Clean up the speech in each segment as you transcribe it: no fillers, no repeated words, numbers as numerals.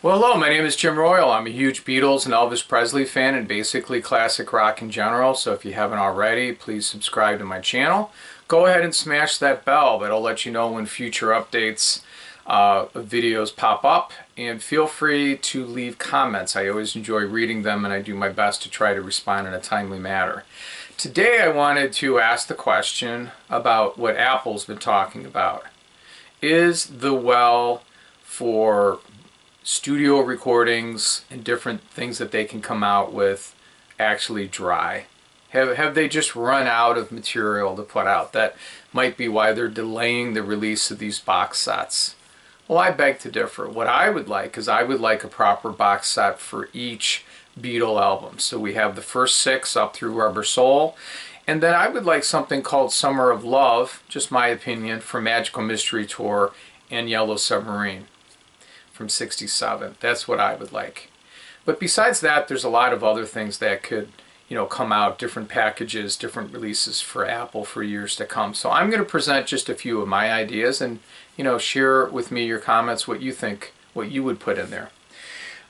Well, hello, my name is Jim Royal. I'm a huge Beatles and Elvis Presley fan and basically classic rock in general. So if you haven't already, please subscribe to my channel. Go ahead and smash that bell. That'll let you know when future updates, videos pop up. And feel free to leave comments. I always enjoy reading them and I do my best to try to respond in a timely manner. Today I wanted to ask the question about what Apple's been talking about. Is the well for studio recordings and different things that they can come out with actually dry? Have they just run out of material to put out? That might be why they're delaying the release of these box sets. Well, I beg to differ. What I would like is I would like a proper box set for each Beatle album. So we have the first 6 up through Rubber Soul. And then I would like something called Summer of Love, just my opinion, for Magical Mystery Tour and Yellow Submarine from '67. That's what I would like. But besides that, there's a lot of other things that could, come out, different packages, different releases for Apple for years to come. So I'm going to present just a few of my ideas and, share with me your comments, what you think, what you would put in there.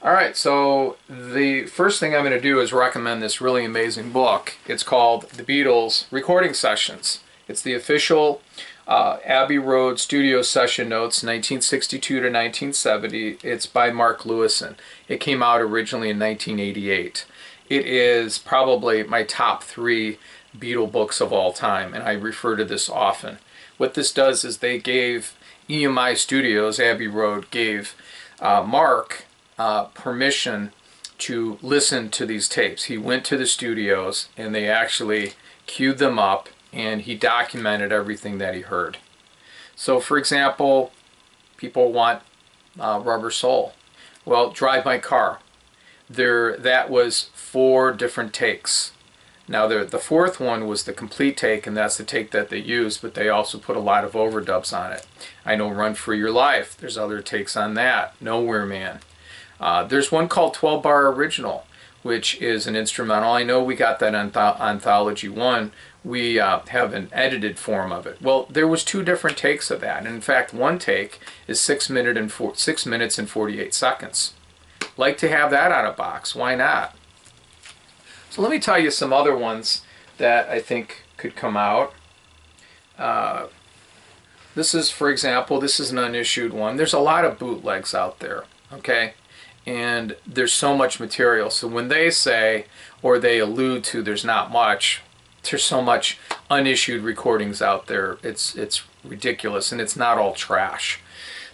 All right, so the first thing I'm going to do is recommend this really amazing book. It's called The Beatles Recording Sessions. It's the official Abbey Road studio session notes, 1962 to 1970. It's by Mark Lewison. It came out originally in 1988. It is probably my top 3 Beatle books of all time, and I refer to this often. What this does is they gave EMI Studios, Abbey Road, gave Mark permission to listen to these tapes. He went to the studios and they actually queued them up and he documented everything that he heard. So for example, people want Rubber Soul. Well, Drive My Car. That was 4 different takes. Now the 4th one was the complete take, and that's the take that they used, but they also put a lot of overdubs on it. I know Run For Your Life. There's other takes on that. Nowhere Man. There's one called 12 Bar Original, which is an instrumental. I know we got that on Anthology 1. We have an edited form of it. Well, there was 2 different takes of that. And in fact, one take is 6 minutes and 48 seconds. Like to have that on a box. Why not? So let me tell you some other ones that I think could come out. This is, for example, this is an unissued one. There's a lot of bootlegs out there, okay? And there's so much material. So when they say, or they allude to, there's not much, there's so much unissued recordings out there. It's ridiculous, and it's not all trash.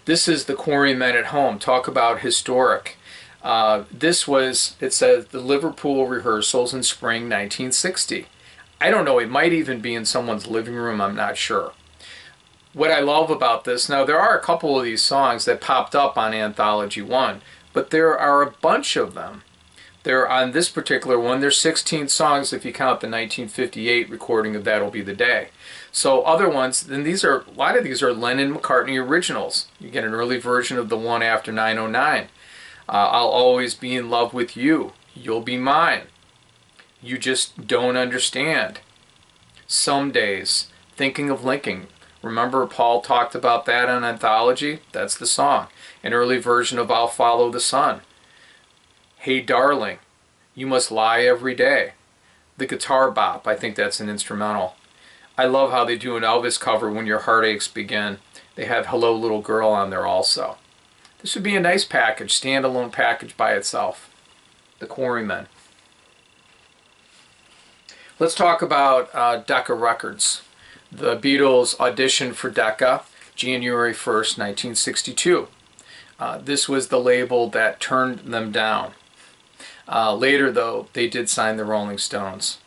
This is the Quarrymen at Home. Talk about historic. It says the Liverpool rehearsals in spring 1960. I don't know, it might even be in someone's living room, I'm not sure. What I love about this, now there are a couple of these songs that popped up on Anthology 1, but there are a bunch of them. On this particular one, there's 16 songs if you count the 1958 recording of That'll Be the Day. So other ones, then a lot of these are Lennon-McCartney originals. You get an early version of the one after 909. I'll Always Be in Love with You. You'll Be Mine. You Just Don't Understand. Some Days. Thinking of Lincoln. Remember Paul talked about that on Anthology? That's the song. An early version of I'll Follow the Sun. Hey Darling. You Must Lie Every Day. The Guitar Bop. I think that's an instrumental. I love how they do an Elvis cover, When Your Heartaches Begin. They have Hello Little Girl on there also. This would be a nice package, standalone package by itself. The Quarrymen. Let's talk about Decca Records. The Beatles auditioned for Decca January 1st, 1962. This was the label that turned them down. Later, though, they did sign the Rolling Stones.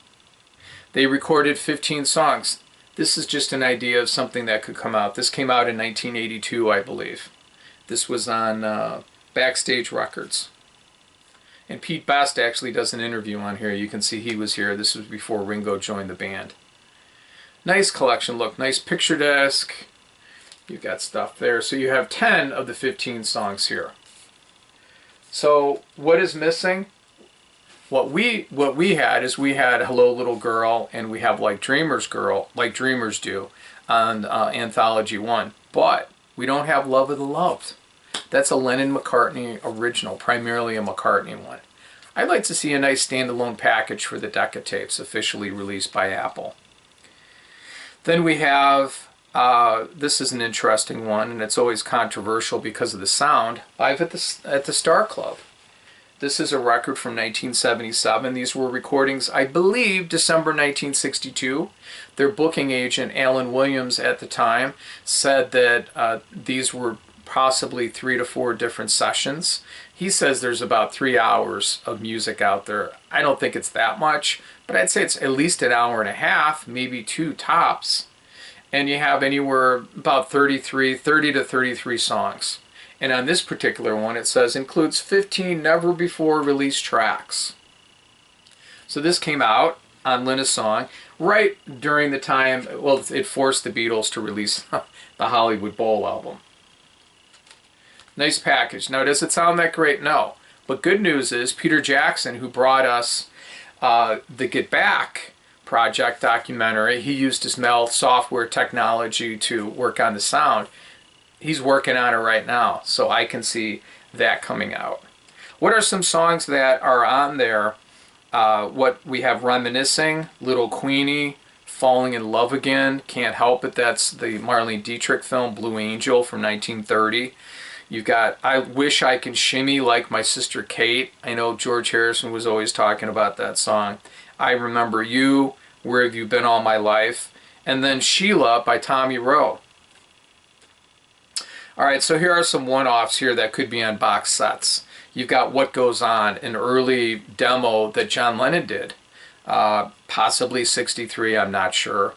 They recorded 15 songs. This is just an idea of something that could come out. This came out in 1982, I believe. This was on Backstage Records. And Pete Best actually does an interview on here. You can see he was here. This was before Ringo joined the band. Nice collection. Look, nice picture disc. You've got stuff there. So you have 10 of the 15 songs here. So what is missing? What we had is we had Hello Little Girl, and we have Like Dreamers do on Anthology 1. But we don't have Love of the Loved. That's a Lennon-McCartney original, primarily a McCartney one. I'd like to see a nice standalone package for the Decca tapes officially released by Apple. Then we have, this is an interesting one, and it's always controversial because of the sound, Live at the Star Club. This is a record from 1977. These were recordings, I believe, December 1962. Their booking agent, Alan Williams, at the time, said that these were possibly 3 to 4 different sessions. He says there's about 3 hours of music out there. I don't think it's that much, but I'd say it's at least an hour and a half, maybe 2 tops. And you have anywhere about 30 to 33 songs. And on this particular one, it says includes 15 never before released tracks. So this came out on Linna's Song right during the time, well, it forced the Beatles to release the Hollywood Bowl album. Nice package. Now, does it sound that great? No. But good news is Peter Jackson, who brought us the Get Back project documentary, he used his Mel software technology to work on the sound. He's working on it right now, so I can see that coming out. What are some songs that are on there? What we have: Reminiscing, Little Queenie, Falling in Love Again, Can't Help It. That's the Marlene Dietrich film Blue Angel from 1930. You've got I Wish I Could Shimmy Like My Sister Kate. I know George Harrison was always talking about that song. I Remember You, Where Have You Been All My Life? And then Sheila by Tommy Roe. Alright, so here are some one-offs here that could be on box sets. You've got What Goes On, an early demo that John Lennon did. Possibly 63, I'm not sure.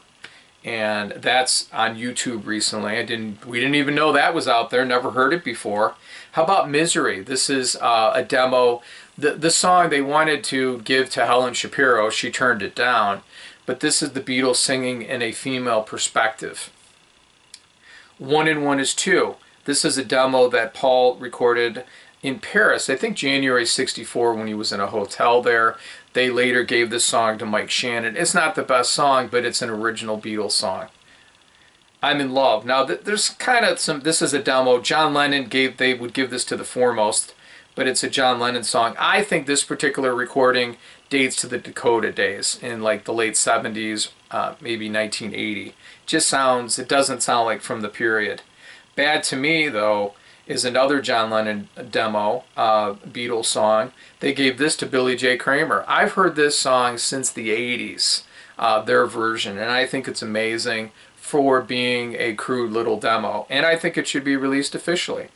And that's on YouTube recently. We didn't even know that was out there, never heard it before. How about Misery? This is a demo. The song they wanted to give to Helen Shapiro, she turned it down. But this is the Beatles singing in a female perspective. One and One is Two. This is a demo that Paul recorded in Paris, I think January '64, when he was in a hotel there. They later gave this song to Mike Shannon. It's not the best song, but it's an original Beatles song. I'm in Love. Now, there's kind of some, this is a demo. John Lennon they would give this to the Foremost, but it's a John Lennon song. I think this particular recording dates to the Dakota days in like the late 70s, maybe 1980. It doesn't sound like from the period. Bad to Me, though, is another John Lennon demo, Beatles song. They gave this to Billy J. Kramer. I've heard this song since the 80s, their version, and I think it's amazing for being a crude little demo, and I think it should be released officially.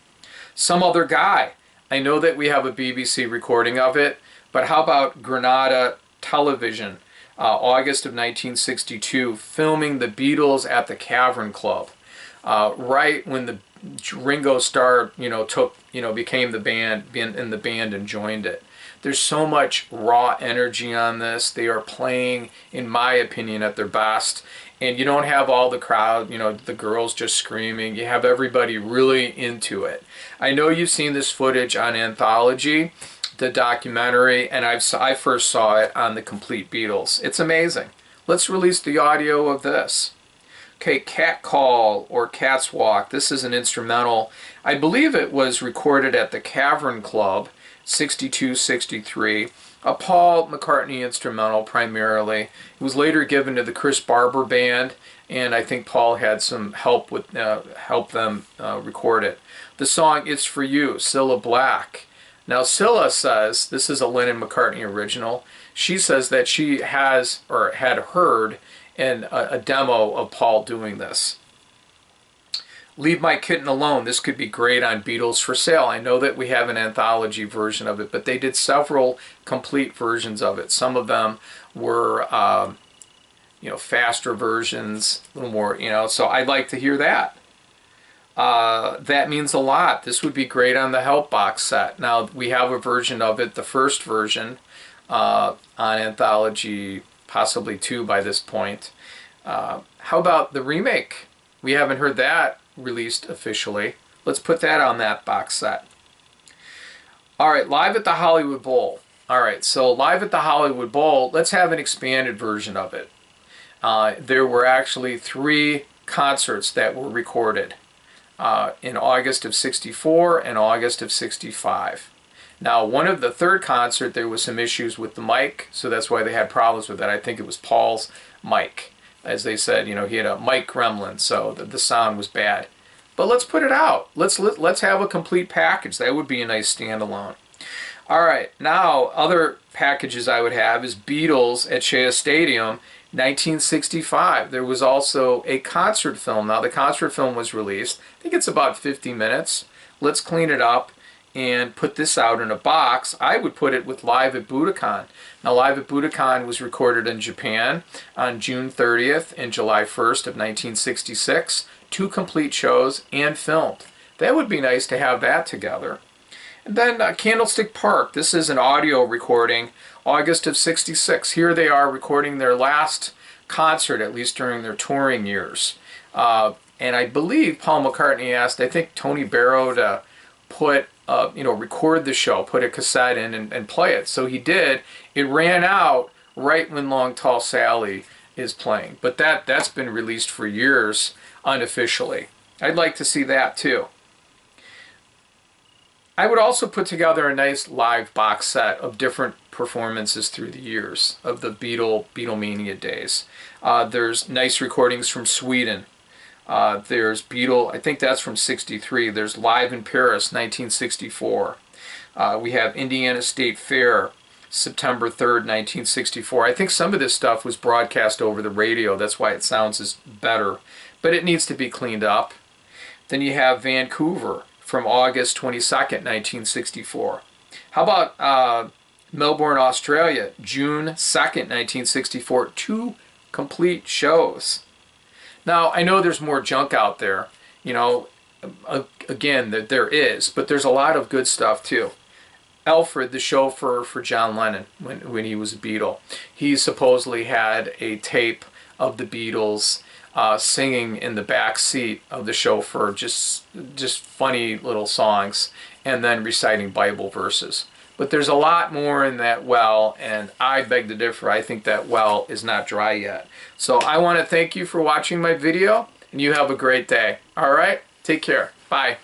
Some Other Guy. I know that we have a BBC recording of it, but how about Granada Television, August of 1962, filming the Beatles at the Cavern Club, right when the Ringo Starr, became the band, in the band and joined it. There's so much raw energy on this. They are playing, in my opinion, at their best. And you don't have all the crowd, the girls just screaming. You have everybody really into it. I know you've seen this footage on Anthology, the documentary, and I first saw it on the Complete Beatles. It's amazing. Let's release the audio of this. Okay, Cat Call or Cat's Walk. This is an instrumental. I believe it was recorded at the Cavern Club, 62-63. A Paul McCartney instrumental primarily. It was later given to the Chris Barber Band, and I think Paul had some help with help them record it. The song It's For You, Cilla Black. Now Cilla says, this is a Lennon-McCartney original, she says that she has or had heard a demo of Paul doing this. Leave My Kitten Alone. This could be great on Beatles for Sale. I know that we have an anthology version of it, but they did several complete versions of it. Some of them were, faster versions, a little more, so I'd like to hear that. That Means a Lot. This would be great on the Help box set. Now, we have a version of it, the first version, on Anthology, possibly 2 by this point. How about the remake? We haven't heard that released officially. Let's put that on that box set. Alright, Live at the Hollywood Bowl. Alright, so Live at the Hollywood Bowl, let's have an expanded version of it. There were actually 3 concerts that were recorded. in August of 64 and August of 65. Now, one of the third concert, there was some issues with the mic, so that's why they had problems with that. I think it was Paul's mic. As they said, you know, he had a mic gremlin, so the sound was bad. But let's put it out. Let's have a complete package. That would be a nice standalone. All right, now other packages I would have is Beatles at Shea Stadium, 1965. There was also a concert film. Now the concert film was released. I think it's about 50 minutes. Let's clean it up and put this out in a box. I would put it with Live at Budokan. Now Live at Budokan was recorded in Japan on June 30th and July 1st of 1966. 2 complete shows and filmed. That would be nice to have that together. And then Candlestick Park. This is an audio recording, August of 66. Here they are recording their last concert, at least during their touring years. And I believe Paul McCartney asked, I think, Tony Barrow to put, record the show, put a cassette in and play it. So he did. It ran out right when Long Tall Sally is playing. But that's been released for years unofficially. I'd like to see that too. I would also put together a nice live box set of different performances through the years of the Beatlemania days. There's nice recordings from Sweden. There's I think that's from 63. There's Live in Paris, 1964. We have Indiana State Fair, September 3rd, 1964. I think some of this stuff was broadcast over the radio. That's why it sounds better. But it needs to be cleaned up. Then you have Vancouver from August 22nd, 1964. How about Melbourne, Australia, June 2nd, 1964. 2 complete shows. Now, I know there's more junk out there. You know, again, there is, but there's a lot of good stuff too. Alfred, the chauffeur for John Lennon when he was a Beatle, he supposedly had a tape of the Beatles singing in the back seat of the chauffeur, just funny little songs, and then reciting Bible verses. But there's a lot more in that well, and I beg to differ. I think that well is not dry yet. So I want to thank you for watching my video, and you have a great day. All right? Take care. Bye.